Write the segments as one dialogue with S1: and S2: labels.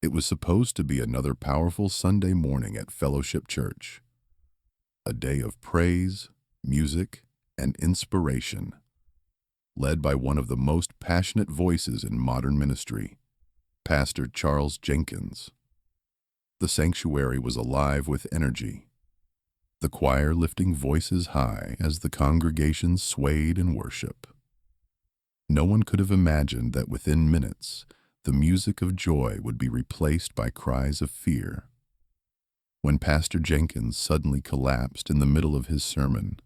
S1: It was supposed to be another powerful Sunday morning at Fellowship Church, a day of praise, music, and inspiration, led by one of the most passionate voices in modern ministry, Pastor Charles Jenkins. The sanctuary was alive with energy, the choir lifting voices high as the congregation swayed in worship. No one could have imagined that within minutes, the music of joy would be replaced by cries of fear. When Pastor Jenkins suddenly collapsed in the middle of his sermon,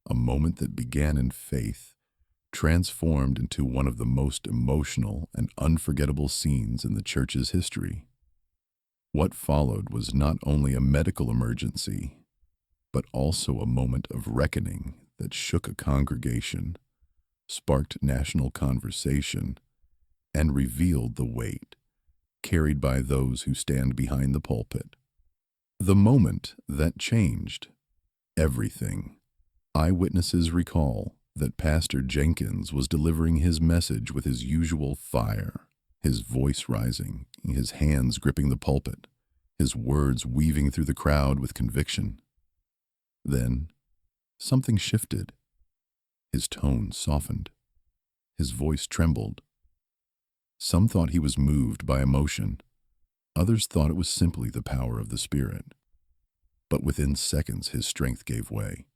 S1: a moment that began in faith transformed into one of the most emotional and unforgettable scenes in the church's history. What followed was not only a medical emergency, but also a moment of reckoning that shook a congregation, sparked national conversation, and revealed the weight carried by those who stand behind the pulpit. The moment that changed everything. Eyewitnesses recall that Pastor Jenkins was delivering his message with his usual fire, his voice rising, his hands gripping the pulpit, his words weaving through the crowd with conviction. Then, something shifted. His tone softened. His voice trembled. Some thought he was moved by emotion. Others thought it was simply the power of the Spirit. But within seconds, his strength gave way.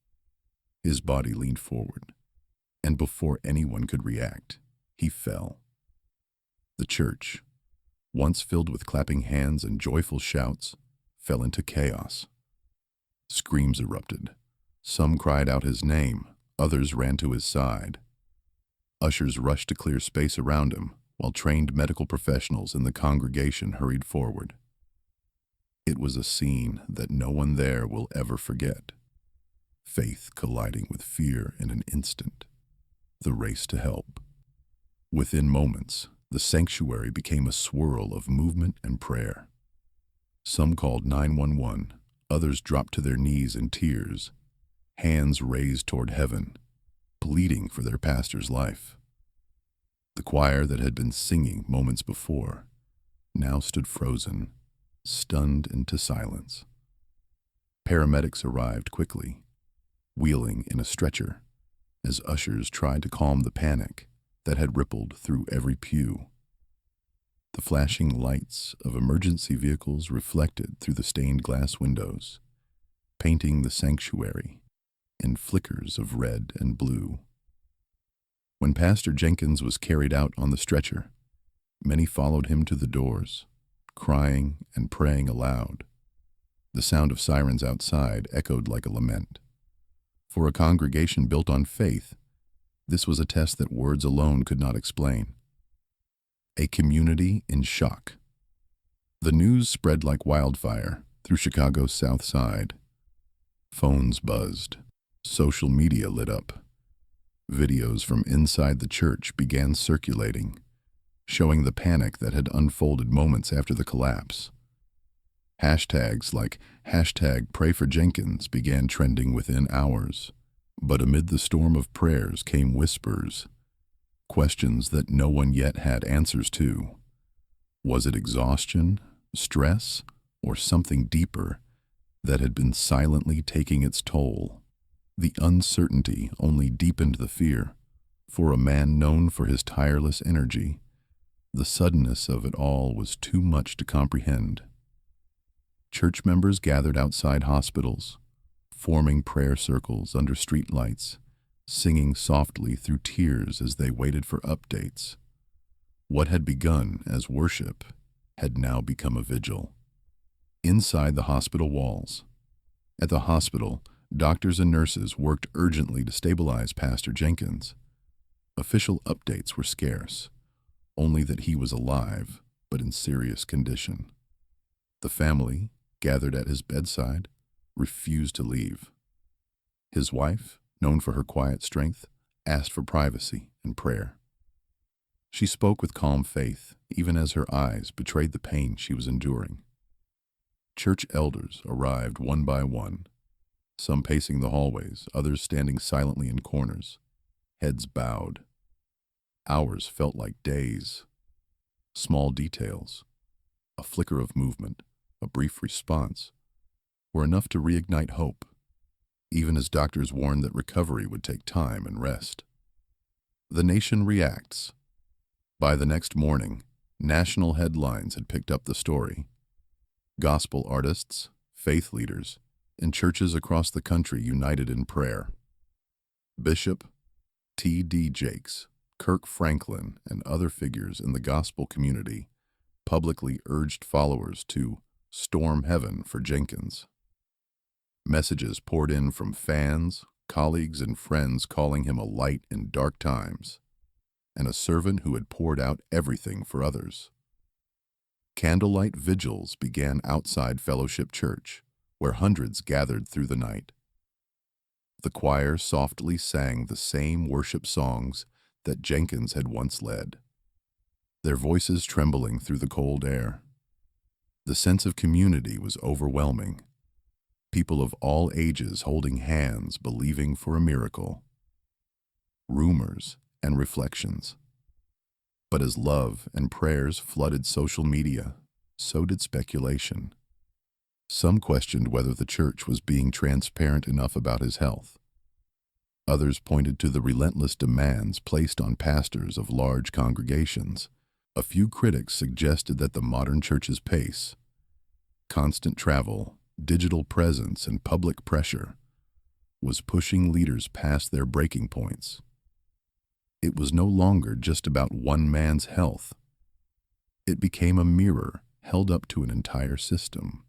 S1: His body leaned forward, and before anyone could react, he fell. The church, once filled with clapping hands and joyful shouts, fell into chaos. Screams erupted. Some cried out his name, others ran to his side. Ushers rushed to clear space around him, while trained medical professionals in the congregation hurried forward. It was a scene that no one there will ever forget. Faith colliding with fear in an instant. The race to help. Within moments, the sanctuary became a swirl of movement and prayer. Some called 911, others dropped to their knees in tears, hands raised toward heaven, pleading for their pastor's life. The choir that had been singing moments before now stood frozen, stunned into silence. Paramedics arrived quickly, wheeling in a stretcher, as ushers tried to calm the panic that had rippled through every pew. The flashing lights of emergency vehicles reflected through the stained glass windows, painting the sanctuary in flickers of red and blue. When Pastor Jenkins was carried out on the stretcher, many followed him to the doors, crying and praying aloud. The sound of sirens outside echoed like a lament. For a congregation built on faith, this was a test that words alone could not explain. A community in shock. The news spread like wildfire through Chicago's South Side. Phones buzzed. Social media lit up. Videos from inside the church began circulating, showing the panic that had unfolded moments after the collapse. Hashtags like #PrayForJenkins began trending within hours, but amid the storm of prayers came whispers, questions that no one yet had answers to. Was it exhaustion, stress, or something deeper that had been silently taking its toll? The uncertainty only deepened the fear. For a man known for his tireless energy, the suddenness of it all was too much to comprehend. Church members gathered outside hospitals, forming prayer circles under streetlights, singing softly through tears as they waited for updates. What had begun as worship had now become a vigil. Inside the hospital walls. At the hospital, doctors and nurses worked urgently to stabilize Pastor Jenkins. Official updates were scarce, only that he was alive, but in serious condition. The family, gathered at his bedside, refused to leave. His wife, known for her quiet strength, asked for privacy and prayer. She spoke with calm faith, even as her eyes betrayed the pain she was enduring. Church elders arrived one by one, some pacing the hallways, others standing silently in corners, heads bowed. Hours felt like days. Small details. A flicker of movement, a brief response, were enough to reignite hope, even as doctors warned that recovery would take time and rest. The nation reacts. By the next morning, national headlines had picked up the story. Gospel artists, faith leaders, and churches across the country united in prayer. Bishop T.D. Jakes, Kirk Franklin, and other figures in the gospel community publicly urged followers to storm heaven for Jenkins. Messages poured in from fans, colleagues, and friends calling him a light in dark times, and a servant who had poured out everything for others. Candlelight vigils began outside Fellowship Church, where hundreds gathered through the night. The choir softly sang the same worship songs that Jenkins had once led, their voices trembling through the cold air. The sense of community was overwhelming. People of all ages holding hands, believing for a miracle. Rumors and reflections. But as love and prayers flooded social media, so did speculation. Some questioned whether the church was being transparent enough about his health. Others pointed to the relentless demands placed on pastors of large congregations. A few critics suggested that the modern church's pace, constant travel, digital presence, and public pressure was pushing leaders past their breaking points. It was no longer just about one man's health. It became a mirror held up to an entire system.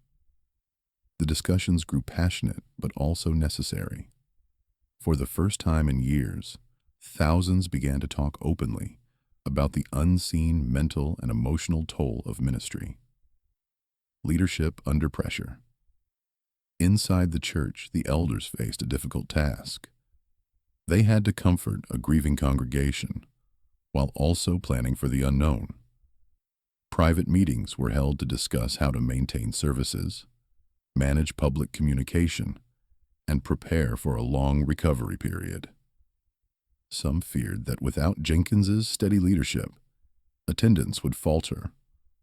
S1: The discussions grew passionate but also necessary. For the first time in years, thousands began to talk openly about the unseen mental and emotional toll of ministry. Leadership under pressure. Inside the church, the elders faced a difficult task. They had to comfort a grieving congregation while also planning for the unknown. Private meetings were held to discuss how to maintain services, manage public communication, and prepare for a long recovery period. Some feared that without Jenkins's steady leadership, attendance would falter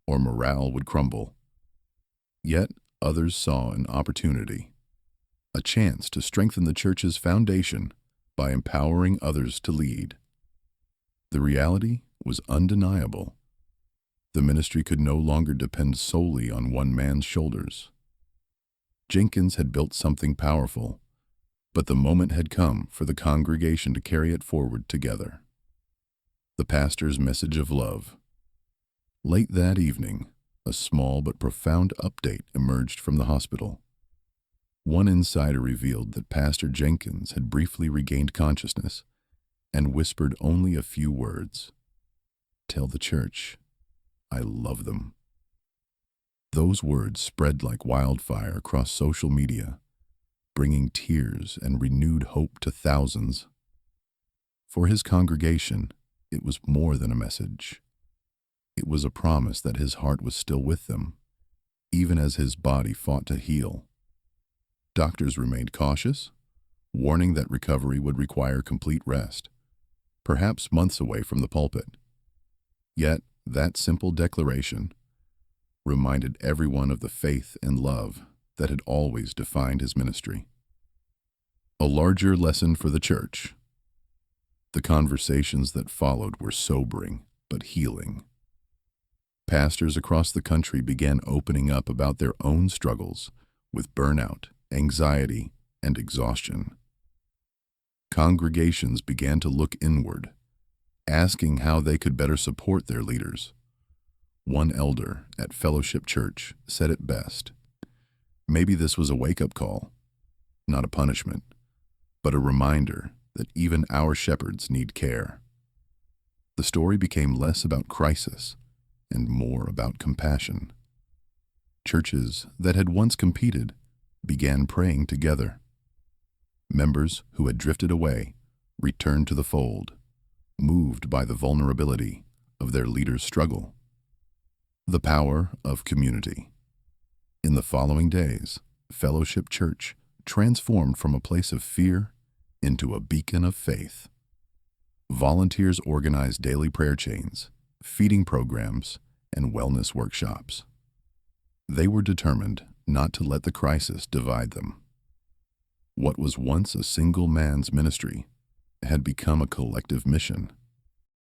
S1: or morale would crumble. Yet others saw an opportunity, a chance to strengthen the church's foundation by empowering others to lead. The reality was undeniable. The ministry could no longer depend solely on one man's shoulders. Jenkins had built something powerful, but the moment had come for the congregation to carry it forward together. The pastor's message of love. Late that evening, a small but profound update emerged from the hospital. One insider revealed that Pastor Jenkins had briefly regained consciousness and whispered only a few words. "Tell the church, I love them." Those words spread like wildfire across social media, bringing tears and renewed hope to thousands. For his congregation, it was more than a message. It was a promise that his heart was still with them, even as his body fought to heal. Doctors remained cautious, warning that recovery would require complete rest, perhaps months away from the pulpit. Yet, that simple declaration reminded everyone of the faith and love that had always defined his ministry. A larger lesson for the church. The conversations that followed were sobering but healing. Pastors across the country began opening up about their own struggles with burnout, anxiety, and exhaustion. Congregations began to look inward, asking how they could better support their leaders. One elder at Fellowship Church said it best. Maybe this was a wake-up call, not a punishment, but a reminder that even our shepherds need care. The story became less about crisis and more about compassion. Churches that had once competed began praying together. Members who had drifted away returned to the fold, moved by the vulnerability of their leaders' struggle. The power of community. In the following days, Fellowship Church transformed from a place of fear into a beacon of faith. Volunteers organized daily prayer chains, feeding programs, and wellness workshops. They were determined not to let the crisis divide them. What was once a single man's ministry had become a collective mission.